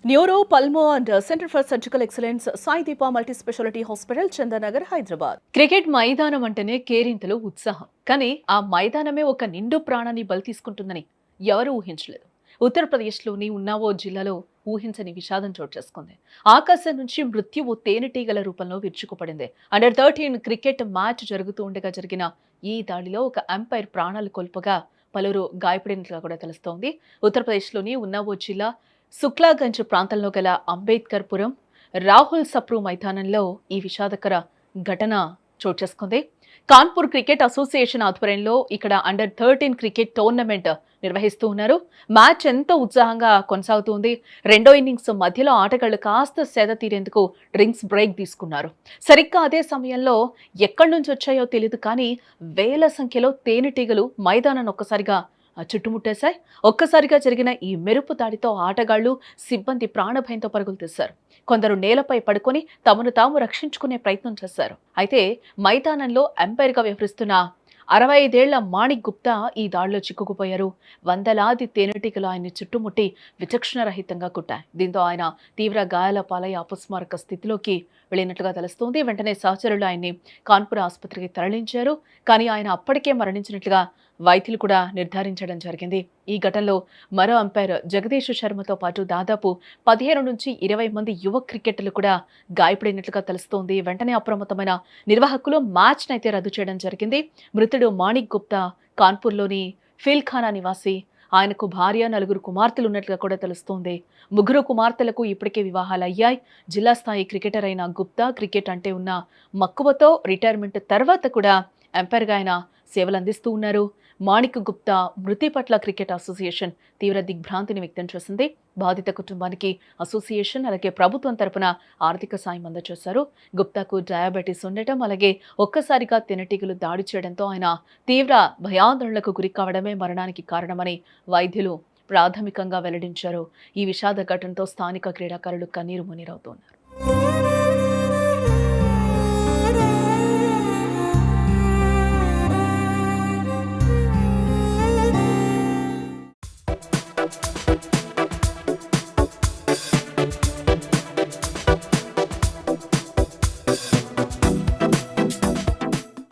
Neuro, pulmo and centre for surgical excellence Sai Deepa multi speciality hospital Chandanagar Hyderabad. Cricket మైదానం అంటేనే కేరింతలు ఉత్సాహం. కానీ ఆ మైదానమే ఒక నిండు ప్రాణాన్ని బలి తీసుకుంటుందని ఎవరూ ఊహించలేదు. ఉత్తరప్రదేశ్లోని ఉన్నావో జిల్లాలో ఊహించని విషాదం చోటు చేసుకుంది. ఆకాశం నుంచి మృత్యువు తేనెటీగల రూపంలో విరుచుకుపడింది. అండర్ 13 క్రికెట్ మ్యాచ్ జరుగుతూ ఉండగా జరిగిన ఈ దాడిలో ఒక అంపైర్ ప్రాణాలు కోల్పోగా పలువురు గాయపడినట్లుగా కూడా తెలుస్తోంది. ఉత్తరప్రదేశ్లోని ఉన్నావో జిల్లా సుక్లాగంజ్ ప్రాంతంలో గల అంబేద్కర్పురం రాహుల్ సప్రూ మైదానంలో ఈ విషాదకర ఘటన చోటు చేసుకుంది. కాన్పూర్ క్రికెట్ అసోసియేషన్ ఆధ్వర్యంలో ఇక్కడ అండర్ 13 క్రికెట్ టోర్నమెంట్ నిర్వహిస్తూ ఉన్నారు. మ్యాచ్ ఎంతో ఉత్సాహంగా కొనసాగుతుంది. రెండో ఇన్నింగ్స్ మధ్యలో ఆటగాళ్లు కాస్త సేద తీరేందుకు డ్రింక్స్ బ్రేక్ తీసుకున్నారు. సరిగ్గా అదే సమయంలో ఎక్కడి నుంచి వచ్చాయో తెలియదు కానీ వేల సంఖ్యలో తేనెటీగలు మైదానాన్ని ఒక్కసారిగా చుట్టుముట్టేశాయి. ఒక్కసారిగా జరిగిన ఈ మెరుపు దాడితో ఆటగాళ్లు, సిబ్బంది ప్రాణభయంతో పరుగులు తీశారు. కొందరు నేలపై పడుకొని తమను తాము రక్షించుకునే ప్రయత్నం చేశారు. అయితే మైదానంలో అంపైర్గా వ్యవహరిస్తున్న 65 ఏళ్ల మాణిక్ గుప్తా ఈ దాడిలో చిక్కుకుపోయారు. వందలాది తేనెటీగలు ఆయన్ని చుట్టుముట్టి విచక్షణరహితంగా కుట్టాయి. దీంతో ఆయన తీవ్ర గాయాల పాలై అపస్మారక స్థితిలోకి వెళ్ళినట్లుగా తెలుస్తోంది. వెంటనే సహచరులు ఆయన్ని కాన్పూర్ ఆసుపత్రికి తరలించారు. కానీ ఆయన అప్పటికే మరణించినట్లుగా వైద్యులు కూడా నిర్ధారించడం జరిగింది. ఈ ఘటనలో మరో అంపైర్ జగదీష్ శర్మతో పాటు దాదాపు 15 నుంచి 20 మంది యువ క్రికెటర్లు కూడా గాయపడినట్లుగా తెలుస్తోంది. వెంటనే అప్రమత్తమైన నిర్వాహకులు మ్యాచ్ నైతే రద్దు చేయడం జరిగింది. మృతుడు మాణిక్ గుప్తా కాన్పూర్లోని ఫిల్ఖానా నివాసి. ఆయనకు భార్య, 4 కుమార్తెలు ఉన్నట్లుగా కూడా తెలుస్తోంది. 3 కుమార్తెలకు ఇప్పటికే వివాహాలు అయ్యాయి. జిల్లా స్థాయి క్రికెటర్ అయిన గుప్తా క్రికెట్ అంటే ఉన్న మక్కువతో రిటైర్మెంట్ తర్వాత కూడా అంపైర్గా ఆయన సేవలు అందిస్తూ ఉన్నారు. మాణిక్ గుప్తా మృతి పట్ల క్రికెట్ అసోసియేషన్ తీవ్ర దిగ్భ్రాంతిని వ్యక్తం చేసింది. బాధిత కుటుంబానికి అసోసియేషన్ అలాగే ప్రభుత్వం తరపున ఆర్థిక సాయం అందజేశారు. గుప్తాకు డయాబెటీస్ ఉండటం అలాగే ఒక్కసారిగా తేనెటీగలు దాడి చేయడంతో ఆయన తీవ్ర భయాందోళనకు గురి కావడమే మరణానికి కారణమని వైద్యులు ప్రాథమికంగా వెల్లడించారు. ఈ విషాద ఘటనతో స్థానిక క్రీడాకారులు కన్నీరు మున్నీరవుతున్నారు.